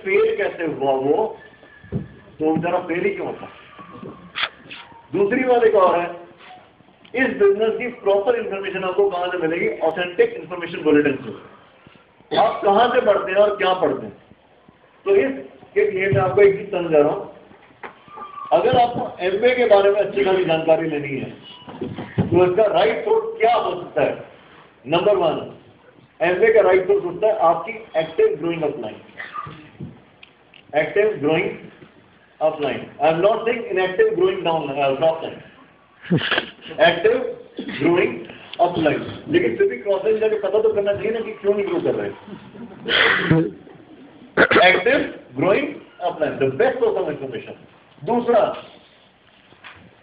Fail कैसे हुआ वो, तो जरा फेल ही क्यों होता। दूसरी बात एक और है, इस बिजनेस की प्रॉपर इंफॉर्मेशन आपको कहां से मिलेगी? ऑथेंटिक इंफॉर्मेशन बुलेटिन से। आप कहां से पढ़ते हैं और क्या पढ़ते हैं। तो इसके लिए मैं आपको एक चीज समझा रहा हूं, अगर आपको एमबीए के बारे में अच्छी खासी जानकारी लेनी है तो इसका राइट सोर्स क्या हो सकता है? नंबर 1, एमबीए का राइट सोर्स होता है आपकी active growing upline. Active growing upline, I am not saying inactive growing down upline, active growing upline. लेकिन फिर भी क्रॉस लाइन जाके पता तो करना चाहिए ना कि क्यों नहीं ग्रो कर रहे। Active growing upline, the best source of information. दूसरा,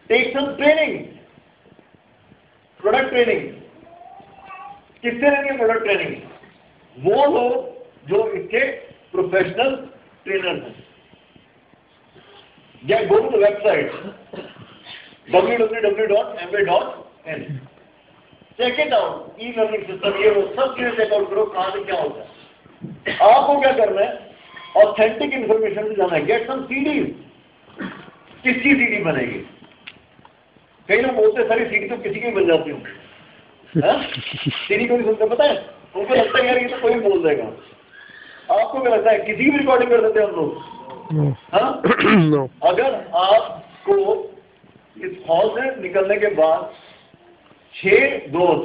take some training, product training. किससे लेंगे प्रोडक्ट ट्रेनिंग? वो लोग जो इसके प्रोफेशनल ट्रेनर हैं। या go to the website www.mba.in, check it out, e learning system, ये वो सब चीजें चेकआउट करो कहां से क्या होता है। आपको क्या करना है? ऑथेंटिक इंफॉर्मेशन से जाना है। Get some CDs. किसकी सीडी बनेगी? कई लोग बोलते हैं सारी सीडी तो किसी की बन जाती हूँ, सीडी को नहीं सुनते, पता है उनको लगता है यार ये तो कोई बोल देगा। आपको क्या लगता है किसी की भी रिकॉर्डिंग कर देते हैं हम लोग? हाँ, अगर आपको इस हॉल से निकलने के बाद 6 दोस्त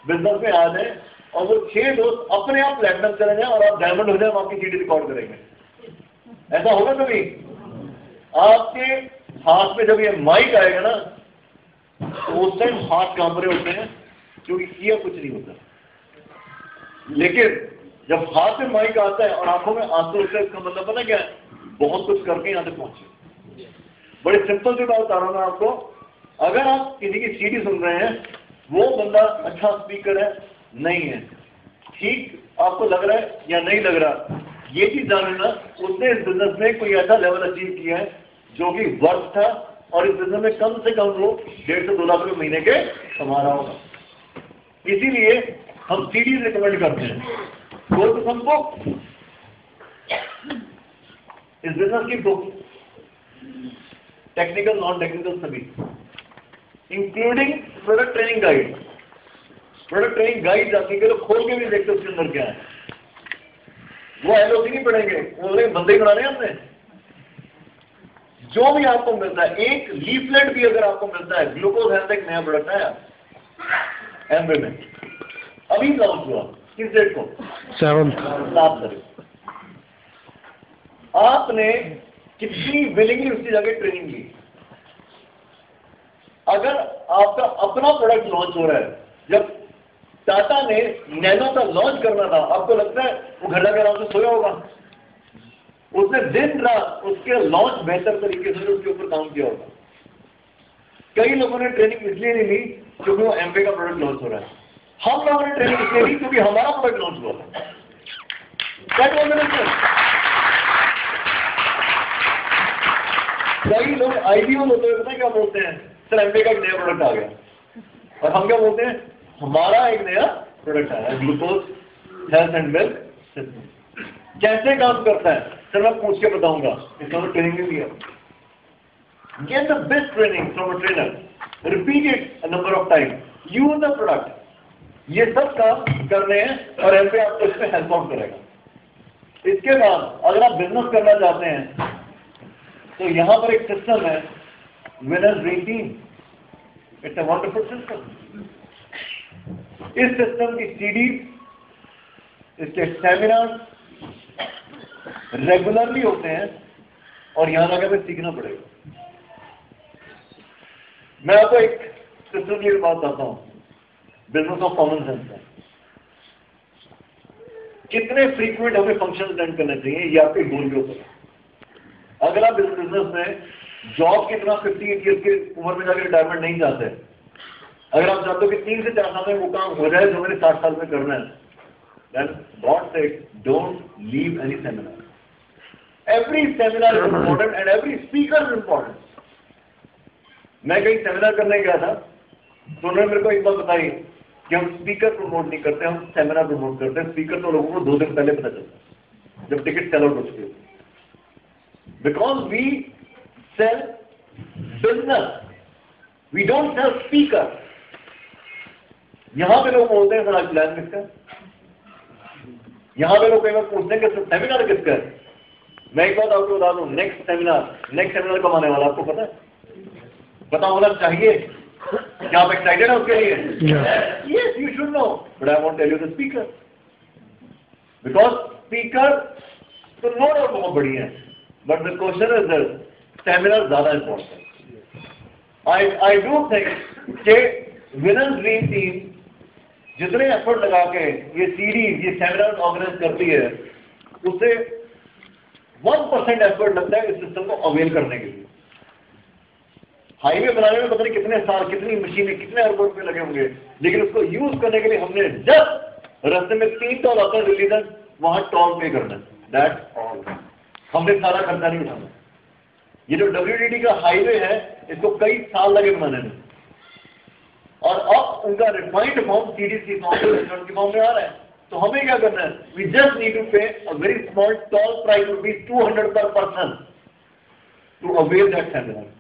बिजनेस में आ जाए और वो 6 दोस्त अपने आप प्लेटिनम चले जाए और आप डायमंड हो जाए, हम आपकी सीडी रिकॉर्ड करेंगे, ऐसा होगा कभी? आपके हाथ में जब ये माइक आएगा ना तो उस टाइम हाथ कांप रहे होते हैं क्योंकि किया कुछ नहीं होता। लेकिन जब हाथ में माइक आता है और आंखों में आंसू होते हैं, इसका मतलब पता क्या है? बहुत कुछ करके यहां तक पहुंचे। बड़ी सिंपल सी बात बता रहा हूं मैं आपको, अगर आप किसी की सीडी सुन रहे हैं, वो बंदा अच्छा स्पीकर है नहीं है, ठीक आपको लग रहा है या नहीं लग रहा, ये चीज जान लेना उसने इस बिजनेस में कोई ऐसा लेवल अचीव किया है जो कि वर्थ था, और इस बिजनेस में कम से कम वो 1.5 से 2 लाख रुपए महीने के कमा रहा होगा। इसीलिए हम सीडी रिकमेंड करते हैं। गो टू सम बुक, इस बिजनेस की बुक, टेक्निकल नॉन टेक्निकल सभी, including product training guide. Product training guide जाके के लोग खोल के भी देखते उसके अंदर क्या है। वो एलओसी नहीं पढ़ेंगे, वो बंदे बनाने हमने। जो भी आपको मिलता है, एक लीफलेट भी अगर आपको मिलता है, ग्लूकोज हेल्थ एक नया प्रोडक्ट है एमबे में, अभी लॉन्च हुआ, किस डेट को? 7 तारीख। आपने कितनी विलिंगली उसकी जगह ट्रेनिंग ली। अगर आपका अपना प्रोडक्ट लॉन्च हो रहा है, जब टाटा ने नैनो का लॉन्च करना था, आपको लगता है वो घर जाकर आराम से सोया होगा? उसने दिन रात उसके लॉन्च बेहतर तरीके से उसके ऊपर काम किया होगा। कई लोगों ने ट्रेनिंग इसलिए नहीं ली क्योंकि वो एमबे का प्रोडक्ट लॉन्च हो रहा है। हम लोगों ने ट्रेनिंग इसलिए ली क्योंकि हमारा प्रोडक्ट लॉन्च हुआ था। कई लोग आईबीओ होते हुए पता है क्या बोलते हैं? सर एमबे का एक नया प्रोडक्ट आ गया, और हम क्या बोलते हैं? हमारा एक नया प्रोडक्ट आया, glucose health and wealth system. कैसे काम करता है सर मैं पूछ के बताऊंगा, इसका तो ट्रेनिंग नहीं दिया। Get the best training from a trainer, repeat it a number of time, use the product. ये सब काम करने हैं और एमबे आपको इसमें हेल्प आउट करेगा। इसके बाद अगर आप बिजनेस करना चाहते हैं तो यहां पर एक सिस्टम है, winners dream team. It's a wonderful system. इस सिस्टम की सीडी, इसके सेमिनार रेगुलरली होते हैं और यहां जाकर हमें सीखना पड़ेगा। मैं आपको एक सिस्टम की बात बताता हूं, बिजनेस ऑफ कॉमन सेंस है। कितने फ्रीक्वेंट हमें फंक्शन अटेंड करने चाहिए, ये आपके गोल के ऊपर है। अगर आप इस बिजनेस में जॉब की तरह 58 ईयर्स की उम्र में जाकर रिटायरमेंट नहीं चाहते, अगर आप चाहते हो कि 3 से 4 साल में वो काम हो जाए जो मैंने 60 साल में करना है, then God said, don't leave any seminar. Every seminar is important and every speaker is important. मैं कहीं सेमिनार करने गया था तो उन्होंने मेरे को एक बात बताई कि हम स्पीकर प्रमोट नहीं करते, हम सेमिनार प्रमोट करते हैं। स्पीकर तो लोगों को 2 दिन पहले पता चलता है जब टिकट सेल आउट हो चुके हैं। Because we sell business, we don't sell speaker. यहां पे लोग बोलते हैं सर आज प्लान किसका, यहां पे लोग कई बार पूछते हैं कि सेमिनार किसका है। मैं एक बात आपको बता दूं, नेक्स्ट सेमिनार कब आने वाला आपको पता है? पता होना चाहिए। क्या आप एक्साइटेड है उसके लिए? Yes, you should know, but I won't tell you the speaker, because speaker तो नो डाउट बहुत बढ़िया है, but the question is that seminar ज्यादा इंपॉर्टेंट है। आई डू थिंक कि विनर्स ड्रीम टीम जितने एफर्ट लगा के ये सीरीज, ये सेमिनार ऑर्गेनाइज करती है, उससे 1% एफर्ट लगता है इस सिस्टम को अवेल करने के लिए। हाईवे बनाने में पता नहीं कितने साल, कितनी मशीनें, कितने अरबों रुपए लगे होंगे, लेकिन उसको यूज करने के लिए हमने जस्ट रास्ते में 3 टोल आता है रिलीजन, वहां टोल पे करना है, दैट्स ऑल। हमने सारा खर्चा नहीं उठाना। ये जो WDT का हाईवे है, इसको कई साल लगे बनाने में, और अब उनका रिफाइंड फॉर्म CDC फॉर्म की फॉर्म में आ रहा है। तो हमें क्या करना है? We just need to pay a very small toll price ₹200 per person to avail that seminar.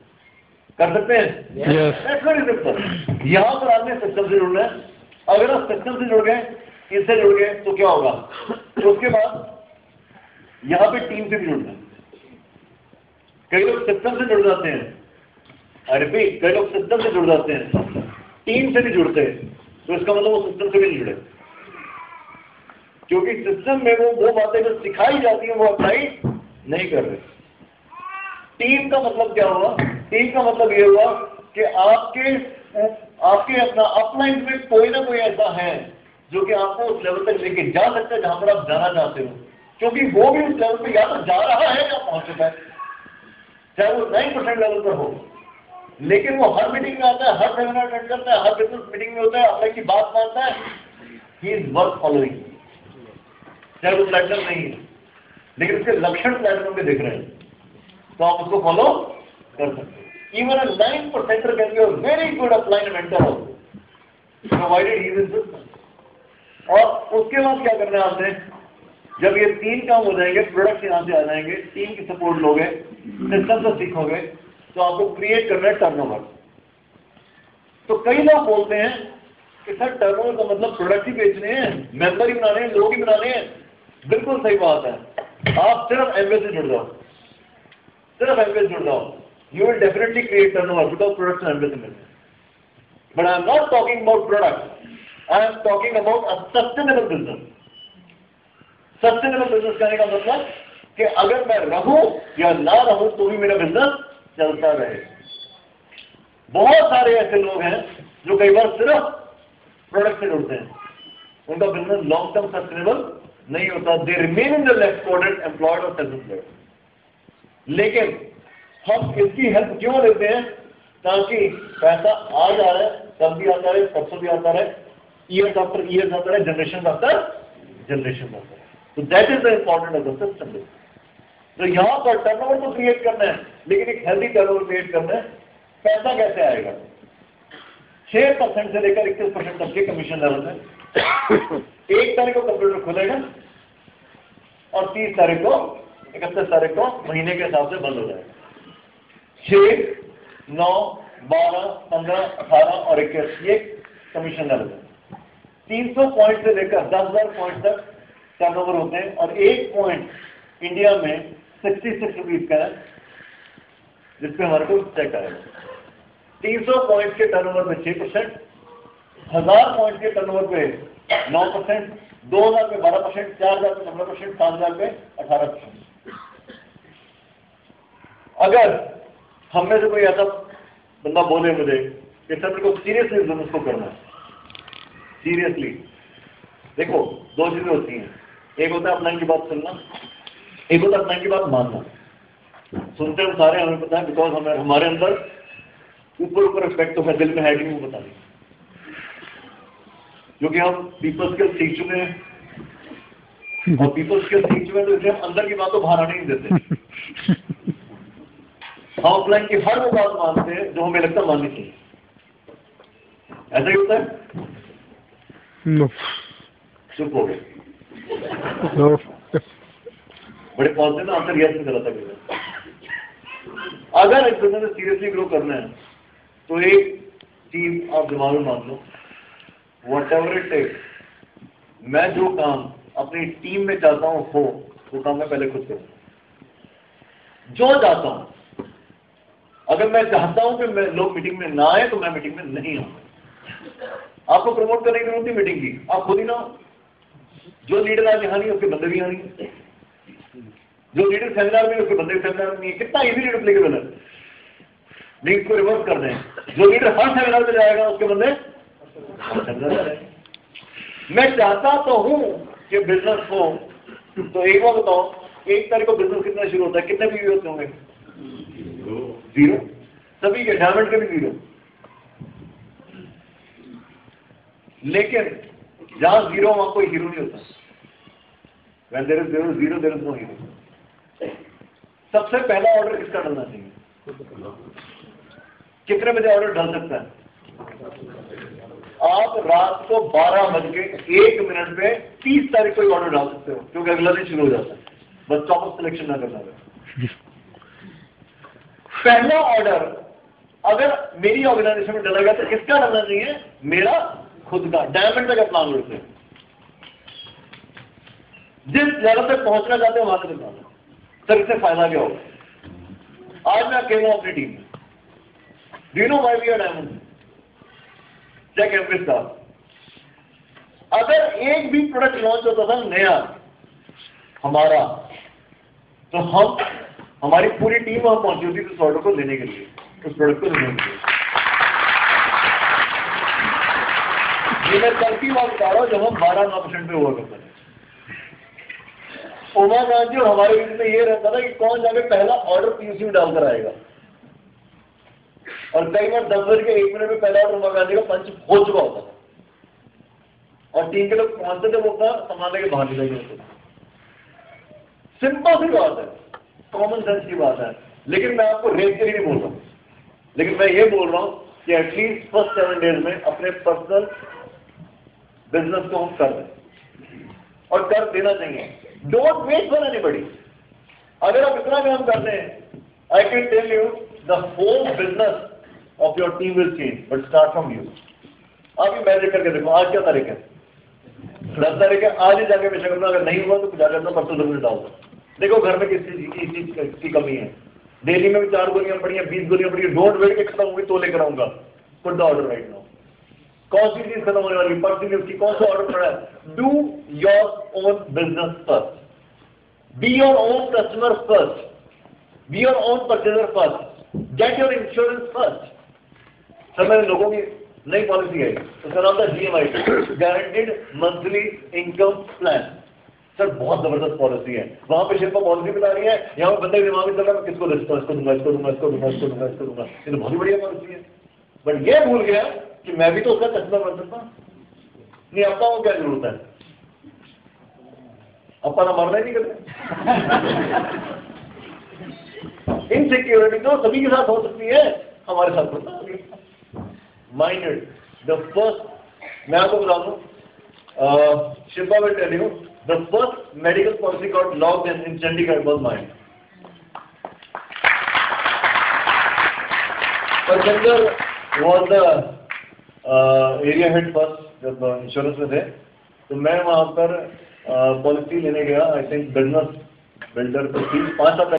कर सकते हैं? That's very simple. यहां पर आपने सिस्टम से जुड़ना है। अगर आप सिस्टम से जुड़ गए, इससे जुड़ गए, तो क्या होगा? तो उसके बाद यहां पे टीम से भी जुड़ना है। कई लोग सिस्टम से जुड़ जाते हैं, अरे भाई कई लोग सिस्टम से जुड़ जाते हैं, टीम से भी जुड़ते हैं, तो इसका मतलब वो सिस्टम से भी नहीं जुड़े, क्योंकि सिस्टम में वो बातें जो सिखाई जाती हैं वो अप्लाई नहीं कर रहे। टीम का मतलब क्या हुआ? टीम का मतलब ये हुआ कि आपके अपना अपलाइन में कोई ना कोई ऐसा है जो कि आपको उस लेवल तक लेके जा सकता है जहां पर आप जाना चाहते हो, क्योंकि वो भी उस लेवल पे या तो जा रहा है या पहुंच चुका है, चाहे वो 9% लेवल पर हो, लेकिन वो हर मीटिंग में आता है, हर सेमिनार अटेंड करता है, हर बिजनेस मीटिंग में होता है, अपने की बात मानता है, ही इज वर्थ फॉलोइंग, चाहे वो प्लेटफॉर्म नहीं है, लेकिन उसके लक्षण प्लेटफॉर्म पे दिख रहे हैं, तो आप उसको फॉलो कर सकते हैं। Even a 9% can be a very good upline mentor also, provided he is good. और उसके बाद क्या करना है आपने? जब ये 3 काम हो जाएंगे, प्रोडक्ट यहाँ से आ जाएंगे, टीम की सपोर्ट लोगे, सिस्टम से सीखोगे, तो आपको क्रिएट करना है टर्नओवर। तो कई लोग बोलते हैं कि सर टर्नओवर का मतलब प्रोडक्ट ही बेचने हैं, मेंबर ही बनाने हैं, लोग ही बनाने हैं। बिल्कुल सही बात है। आप सिर्फ एमवे से जुड़ जाओ, सिर्फ एमवे से जुड़ जाओ, you will definitely create turnover because products are everything. But I am not talking about products. I am talking about a sustainable business. Sustainable business कहने का मतलब कि अगर मैं रहूं या ना रहूं तो भी मेरा बिजनेस चलता रहे। बहुत सारे ऐसे लोग हैं जो कई बार सिर्फ प्रोडक्ट से जुड़ते हैं, उनका बिजनेस लॉन्ग टर्म सस्टेनेबल नहीं होता। They remain in the exported, employed और सेल्फ एम्प्लॉयड। लेकिन हम इसकी हेल्प क्यों लेते हैं? ताकि पैसा आ जा रहा है, कल भी आता रहे, परसों भी आता रहे, ईयर आफ्टर ईयर आता रहे, जनरेशन आफ्टर जनरेशन आता रहे। तो that is the important of the system. तो यहाँ पर टर्नओवर को क्रिएट करना है, लेकिन एक हेल्दी टर्नओवर क्रिएट करना है। पैसा कैसे आएगा? 6% से लेकर 21% तक के कमीशन लेवल है। 1 तारीख को कंप्यूटर खुलेगा और 30 तारीख को, 31 तारीख को महीने के हिसाब से बंद हो जाएगा। 6, 9, 12, 15, 18 और 21 ये कमीशन लेवल है। 300 पॉइंट से लेकर 10,000 पॉइंट तक टर्नओवर होते हैं, और 1 पॉइंट इंडिया में 66 रुपीज का है, जिसपे हमारे को चेक आएगा। 300 पॉइंट के टर्नओवर पे 6%, 1000 पॉइंट के टर्नओवर पे 9%, 2000 पे 12%, 4000 पे 15%, 7000 पे 18%। अगर हम में से कोई ऐसा बंदा बोले मुझे कि सर मेरे को सीरियसली बिजनेस को करना है, सीरियसली, देखो 2 चीजें होती हैं, एक होता है अपना की बात सुनना, एक होता है अपना की बात मानना। सुनते हम सारे, हमें पता है, बिकॉज हमें हमारे अंदर ऊपर रिस्पेक्ट तो है, दिल में है कि नहीं वो पता नहीं, क्योंकि हम पीपल स्किल सीख चुके हैं, और पीपल स्किल सीख चुके हैं तो इसलिए हम अंदर की बात तो बाहर आने नहीं देते। हम ऑफलाइन की हर वो बात मानते हैं जो हमें लगता है माननी चाहिए। ऐसा ही होता है? नो। चुप हो गए? नो। बड़े पॉजिटिव आंसर यस में गलत है। अगर एक बिजनेस सीरियसली ग्रो करना है तो एक चीज आप दिमाग में मान लो, व्हाटएवर इट टेक्स, मैं जो काम अपनी टीम में चाहता हूं हो, वो काम मैं पहले खुद करूं जो चाहता हूं। अगर मैं चाहता हूं कि मैं लोग मीटिंग में ना आए तो मैं मीटिंग में नहीं आऊंगा। आपको प्रमोट करने की जरूरत नहीं मीटिंग की, आप खुद ही ना हो। जो लीडर आज यहाँ नहीं है उसके बंदे भी यहाँ नहीं है, जो लीडर सेमिनार में उसके बंदे सेमिनार में नहीं है। कितना इजीली रिप्लीकेबल है। लिंक को रिवर्स कर दें, जो लीडर हर सेमिनार में जाएगा उसके बंदे सेमिनार में जाएंगे। मैं चाहता तो हूं कि बिजनेस हो, तो एक बार बताओ, 1 तारीख को बिजनेस कितना शुरू होता है, कितने पीवी होते होंगे? 0। सभी के डायमंड के भी 0। लेकिन जहां 0 वहां कोई हीरो नहीं होता। When there is zero, there is no hero। सबसे पहला ऑर्डर किसका डालना चाहिए? कितने बजे ऑर्डर डाल सकता है? आप रात को 12:01 पे 30 तारीख को ही ऑर्डर डाल सकते हो, क्योंकि अगला दिन शुरू हो जाता है। बस टॉप ऑफ सिलेक्शन ना करना है। पहला ऑर्डर अगर मेरी ऑर्गेनाइजेशन में डाला गया तो किसका डालना चाहिए? मेरा खुद का। डायमंड तक अपना उड़ते हैं, जिस लेवल तक पहुंचना चाहते हैं वहां तक पहुंचना। सर इससे फायदा क्या होगा? आज मैं अकेला हूं अपनी टीम में। Do you know why we are diamond? Check average का अगर एक भी प्रोडक्ट लॉन्च होता था नया हमारा, तो हमारी पूरी टीम वहां पहुंची होती थी उस ऑर्डर को लेने के लिए, उस प्रोडक्ट को लेने के लिए। ये मैं कल की बात बता रहा हूं जब हम 12-9% पे हुआ करते थे। उमा गांधी और हमारे बीच में ये रहता था कि कौन जाके पहला ऑर्डर पीयूसी में डालकर आएगा, और कई बार 10:01 में पहला ऑर्डर उमा गांधी का पंच हो चुका होता था, और टीम के लोग पहुंचते थे, वो अपना सामान लेके बाहर निकल जाते थे। सिंपल सी बात है, कॉमन सेंस की बात है। लेकिन मैं आपको रेट के लिए नहीं बोल रहा हूं, लेकिन मैं ये बोल रहा हूं कि एटलीस्ट फर्स्ट 7 डेज में अपने पर्सनल बिजनेस को हम कर दें, और कर देना चाहिए। Don't wait for anybody. अगर आप इतना काम करते हैं, I can tell you the whole business of your team will change, but start from you. आप ये मैजिक करके देखो। आज क्या तारीख है? 10 तारीख है। आज ही जाके मैं करना, अगर नहीं हुआ तो जाकर परसों जरूर डालूंगा। देखो घर में किस चीज की कमी है। डेली में भी 4 गोलियां पड़ी हैं, 20 गोलियां पड़ी है। डोंट वेट के खत्म होगी तो लेकर आऊंगा। Put the order right now. कौन सी चीज खत्म होने वाली? परसों की कौन सा ऑर्डर पड़ा है? Do your own business first, be your own customer first, be your own purchaser first, get your insurance first. Sir मैंने लोगों की नई पॉलिसी आई, उसका नाम था GMI, guaranteed monthly income plan. Sir बहुत जबरदस्त पॉलिसी है। वहां पे शिल्पा पॉलिसी बता रही है, यहाँ पे बंदे के दिमाग में चल रहा है किसको इसको दूंगा, इसको दूंगा, इसको दूंगा, इसको दूंगा, इसको दूंगा। ये तो बहुत ही बढ़िया पॉलिसी है, बट ये भूल गया कि मैं भी तो उसका कस्टमर बन सकता। नहीं अपना को क्या जरूरत है? अपना मरना ही नहीं करते। इनसिक्योरिटी तो सभी के साथ हो सकती है, हमारे साथ होता है। माइंडेड द फर्स्ट, मैं आपको बता दूं, Shilpa will tell you the first medical policy got launched in Chandigarh was mine. Parchander was the area head first जब इंश्योरेंस में थे, तो मैं वहां पर पॉलिसी लेने गया। आई थिंक बिजनेस बिल्डर को 5 साल